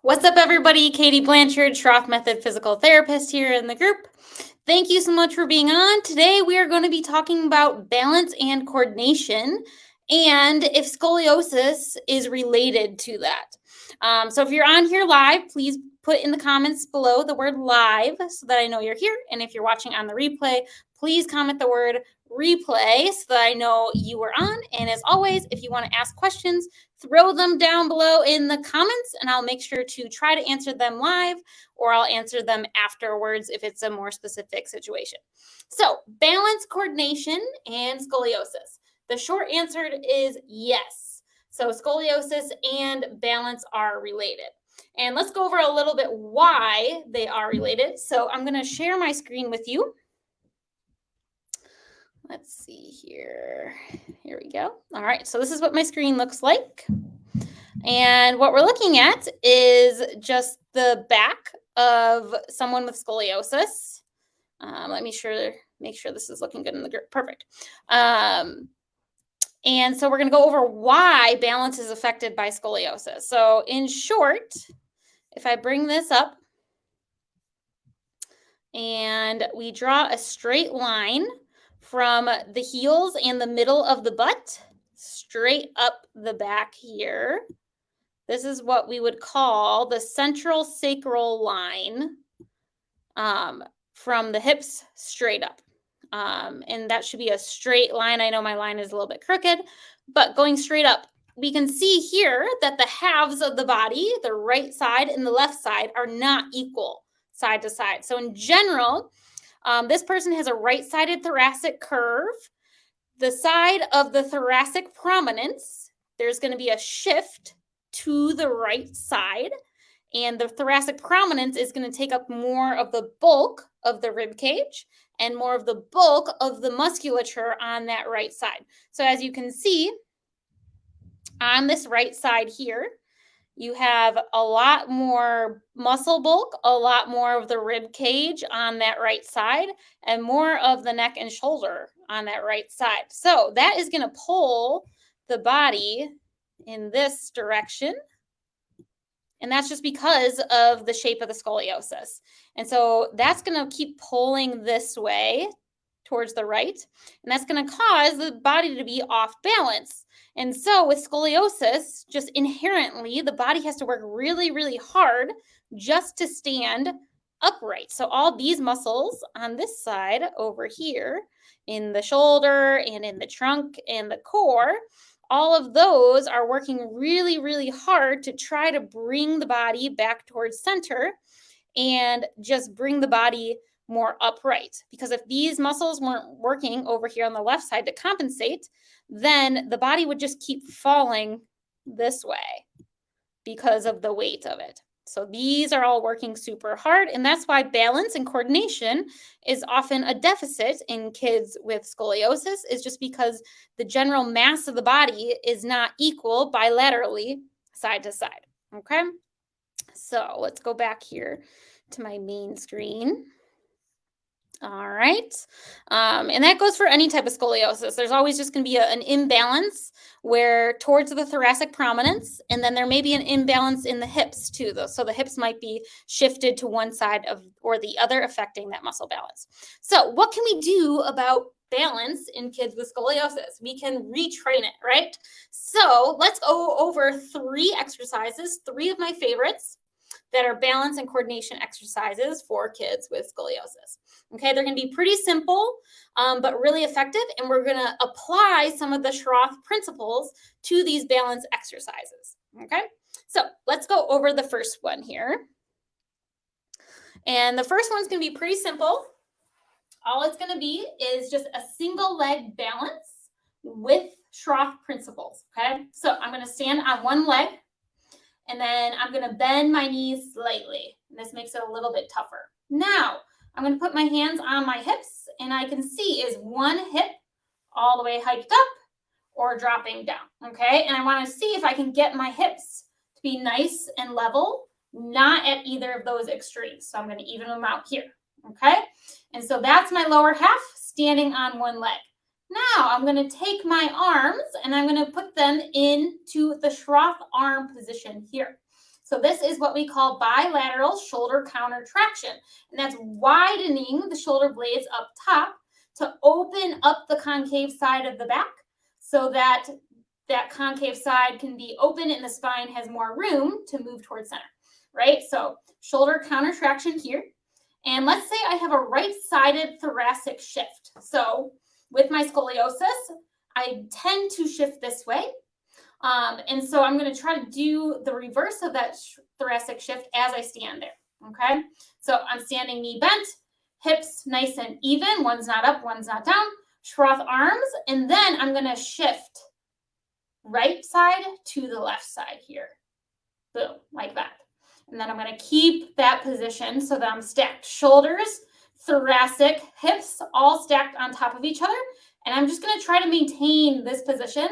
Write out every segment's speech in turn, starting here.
What's up, everybody? Katie Blanchard, Schroth Method physical therapist here in the group. Thank you so much for being on. Today, we are going to be talking about balance and coordination and if scoliosis is related to that. So if you're on here live, please put in the comments below the word live so that I know you're here. And if you're watching on the replay, please comment the word replay so that I know you were on. And as always, if you want to ask questions, throw them down below in the comments and I'll make sure to try to answer them live, or I'll answer them afterwards if it's a more specific situation. So balance, coordination, and scoliosis. The short answer is yes. So scoliosis and balance are related. And let's go over a little bit why they are related. So I'm going to share my screen with you. Let's see here. Here we go. All right. So this is what my screen looks like. And what we're looking at is just the back of someone with scoliosis. Let me make sure this is looking good in the group. Perfect. And so we're going to go over why balance is affected by scoliosis. So in short, if I bring this up and we draw a straight line from the heels and the middle of the butt straight up the back here. This is what we would call the central sacral line from the hips straight up. And that should be a straight line. I know my line is a little bit crooked, but going straight up, we can see here that the halves of the body, the right side and the left side, are not equal side to side. So in general, this person has a right-sided thoracic curve. The side of the thoracic prominence, there's going to be a shift to the right side, and the thoracic prominence is going to take up more of the bulk of the rib cage and more of the bulk of the musculature on that right side. So as you can see, on this right side here, you have a lot more muscle bulk, a lot more of the rib cage on that right side, and more of the neck and shoulder on that right side. So that is going to pull the body in this direction. And that's just because of the shape of the scoliosis. And so that's going to keep pulling this way towards the right. And that's going to cause the body to be off balance. And so with scoliosis, just inherently, the body has to work really, really hard just to stand upright. So all these muscles on this side over here in the shoulder and in the trunk and the core, all of those are working really, really hard to try to bring the body back towards center and just bring the body more upright. Because if these muscles weren't working over here on the left side to compensate, then the body would just keep falling this way because of the weight of it. So these are all working super hard, and that's why balance and coordination is often a deficit in kids with scoliosis, is just because the general mass of the body is not equal bilaterally side to side. Okay, so let's go back here to my main screen. All right. And that goes for any type of scoliosis. There's always just going to be an imbalance where towards the thoracic prominence, and then there may be an imbalance in the hips too, though. So the hips might be shifted to one side of or the other, affecting that muscle balance. So what can we do about balance in kids with scoliosis? We can retrain it, right? So let's go over 3 exercises, 3 of my favorites that are balance and coordination exercises for kids with scoliosis. Okay, they're going to be pretty simple, but really effective, and we're going to apply some of the Schroth principles to these balance exercises. Okay, so let's go over the first one here. And the first one's going to be pretty simple. All it's going to be is just a single leg balance with Schroth principles. Okay, so I'm going to stand on one leg, and then I'm going to bend my knees slightly. And this makes it a little bit tougher. Now, I'm going to put my hands on my hips, and I can see is one hip all the way hiked up or dropping down, okay? And I want to see if I can get my hips to be nice and level, not at either of those extremes. So I'm going to even them out here, okay? And so that's my lower half standing on one leg. Now I'm going to take my arms and I'm going to put them into the Schroth arm position here. So this is what we call bilateral shoulder counter traction. And that's widening the shoulder blades up top to open up the concave side of the back so that that concave side can be open and the spine has more room to move towards center, right? So shoulder counter traction here. And let's say I have a right-sided thoracic shift. So with my scoliosis, I tend to shift this way. And so I'm going to try to do the reverse of that thoracic shift as I stand there, okay? So I'm standing knee bent, hips nice and even. One's not up, one's not down. Schroth arms, and then I'm going to shift right side to the left side here. Boom, like that. And then I'm going to keep that position so that I'm stacked. Shoulders, thoracic, hips, all stacked on top of each other. And I'm just going to try to maintain this position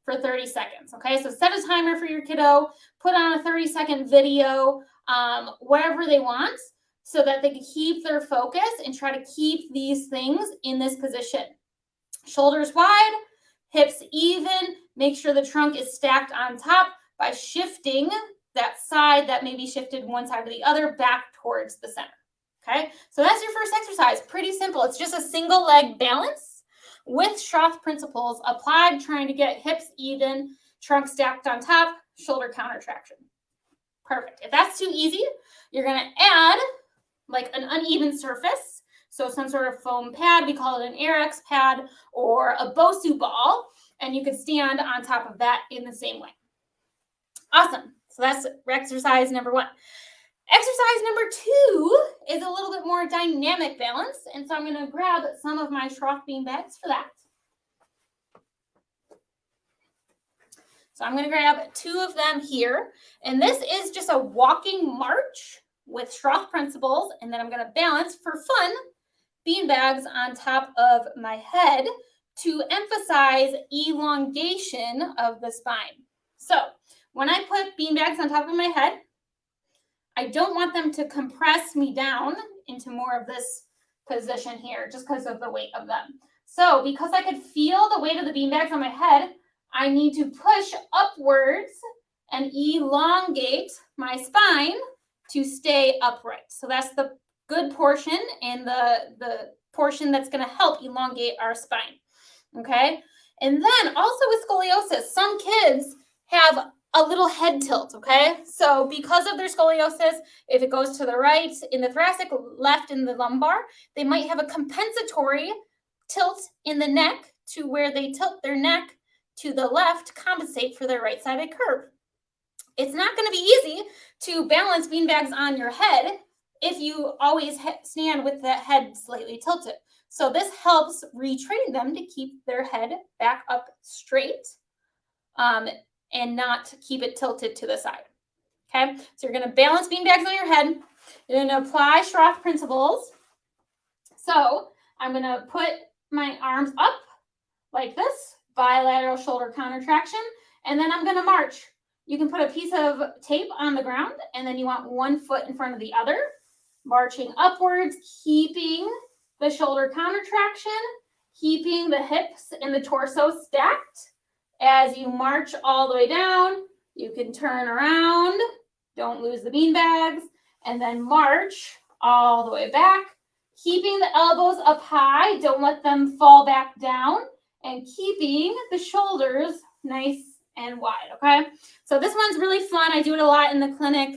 for 30 seconds, okay? So set a timer for your kiddo, put on a 30-second video, wherever they want, so that they can keep their focus and try to keep these things in this position. Shoulders wide, hips even, make sure the trunk is stacked on top by shifting that side that may be shifted one side to the other back towards the center, okay? So that's your first exercise, pretty simple. It's just a single leg balance with Schroth principles applied, trying to get hips even, trunk stacked on top, shoulder counter traction. Perfect. If that's too easy, you're going to add like an uneven surface. So some sort of foam pad, we call it an Airex pad, or a Bosu ball, and you can stand on top of that in the same way. Awesome. So that's exercise number 1. Exercise number 2 is a little bit more dynamic balance, and so I'm going to grab some of my Schroth bean bags for that. So I'm going to grab 2 of them here, and this is just a walking march with Schroth principles, and then I'm going to balance for fun bean bags on top of my head to emphasize elongation of the spine. So when I put bean bags on top of my head, I don't want them to compress me down into more of this position here just because of the weight of them. So because I could feel the weight of the beanbags on my head, I need to push upwards and elongate my spine to stay upright. So that's the good portion and the portion that's going to help elongate our spine. Okay. And then also with scoliosis, some kids have a little head tilt, okay? So because of their scoliosis, if it goes to the right in the thoracic, left in the lumbar, they might have a compensatory tilt in the neck to where they tilt their neck to the left to compensate for their right-sided curve. It's not going to be easy to balance beanbags on your head if you always stand with the head slightly tilted. So this helps retrain them to keep their head back up straight, and not keep it tilted to the side, okay? So you're going to balance beanbags on your head. You're going to apply Schroth principles. So I'm going to put my arms up like this, bilateral shoulder counter traction, and then I'm going to march. You can put a piece of tape on the ground, and then you want one foot in front of the other, marching upwards, keeping the shoulder counter traction, keeping the hips and the torso stacked. As you march all the way down, you can turn around, don't lose the beanbags, and then march all the way back, keeping the elbows up high, don't let them fall back down, and keeping the shoulders nice and wide, okay? So this one's really fun. I do it a lot in the clinic,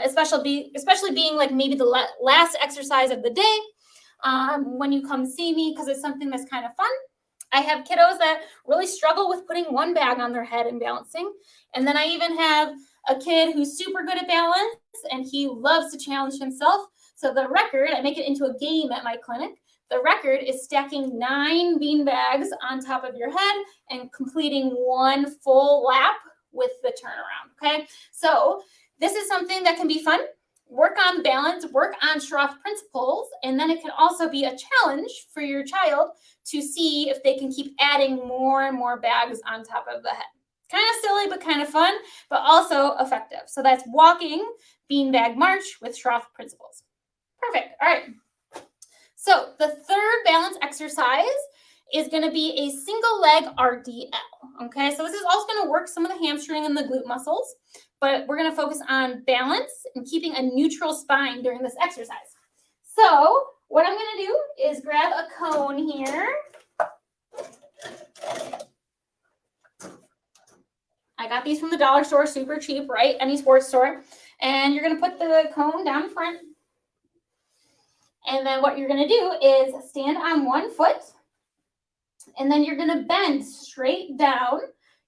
especially being like maybe the last exercise of the day when you come see me, because it's something that's kind of fun. I have kiddos that really struggle with putting one bag on their head and balancing. And then I even have a kid who's super good at balance, and he loves to challenge himself. So the record, I make it into a game at my clinic. The record is stacking 9 bean bags on top of your head and completing 1 full lap with the turnaround, okay? So this is something that can be fun. Work on balance, work on Schroth principles, and then it can also be a challenge for your child to see if they can keep adding more and more bags on top of the head. Kind of silly, but kind of fun, but also effective. So that's walking beanbag march with Schroth principles. Perfect. All right. So the third balance exercise is going to be a single leg RDL. Okay, so this is also going to work some of the hamstring and the glute muscles. but we're going to focus on balance and keeping a neutral spine during this exercise. So what I'm going to do is grab a cone here. I got these from the dollar store, super cheap, right? Any sports store. And you're going to put the cone down front. And then what you're going to do is stand on one foot. And then you're going to bend straight down,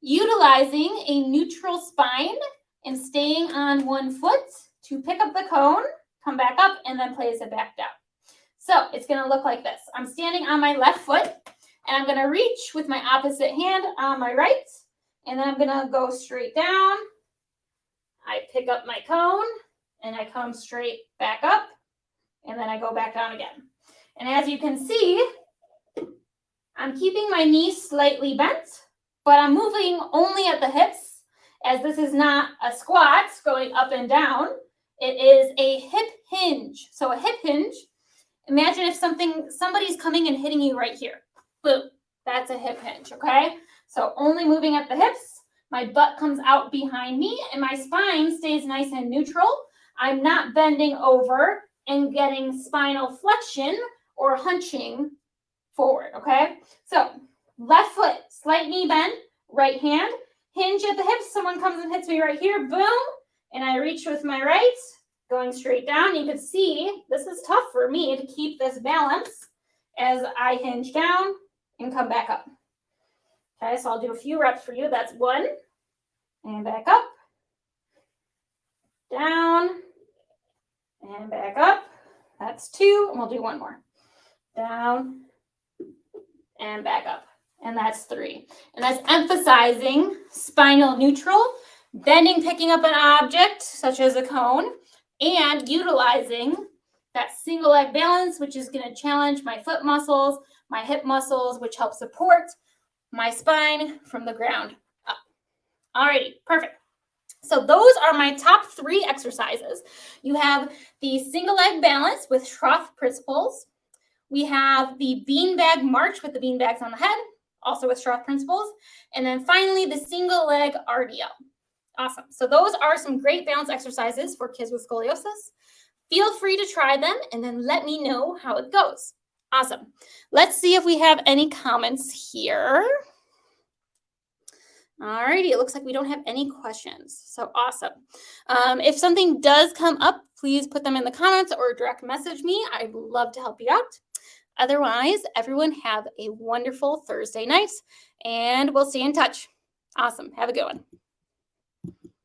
utilizing a neutral spine and staying on one foot to pick up the cone, come back up, and then place it back down. So it's going to look like this. I'm standing on my left foot, and I'm going to reach with my opposite hand on my right, and then I'm going to go straight down. I pick up my cone, and I come straight back up, and then I go back down again. And as you can see, I'm keeping my knees slightly bent, but I'm moving only at the hips, as this is not a squat going up and down. It is a hip hinge. So a hip hinge, imagine if somebody's coming and hitting you right here. Boom, that's a hip hinge, okay? So only moving at the hips, my butt comes out behind me, and my spine stays nice and neutral. I'm not bending over and getting spinal flexion or hunching forward, okay? So left foot, slight knee bend, right hand, hinge at the hips. Someone comes and hits me right here, boom, and I reach with my right, going straight down. You can see this is tough for me to keep this balance as I hinge down and come back up. Okay, so I'll do a few reps for you. That's one, and back up, down, and back up. That's two, and we'll do one more. Down, and back up. And that's three. And that's emphasizing spinal neutral, bending, picking up an object, such as a cone, and utilizing that single leg balance, which is going to challenge my foot muscles, my hip muscles, which help support my spine from the ground up. Alrighty, perfect. So those are my top 3 exercises. You have the single leg balance with Schroth principles. We have the beanbag march with the beanbags on the head, also with Schroth principles. And then finally, the single leg RDL. Awesome. So those are some great balance exercises for kids with scoliosis. Feel free to try them and then let me know how it goes. Awesome. Let's see if we have any comments here. Alrighty, it looks like we don't have any questions. So awesome. If something does come up, please put them in the comments or direct message me. I'd love to help you out. Otherwise, everyone have a wonderful Thursday night, and we'll stay in touch. Awesome. Have a good one.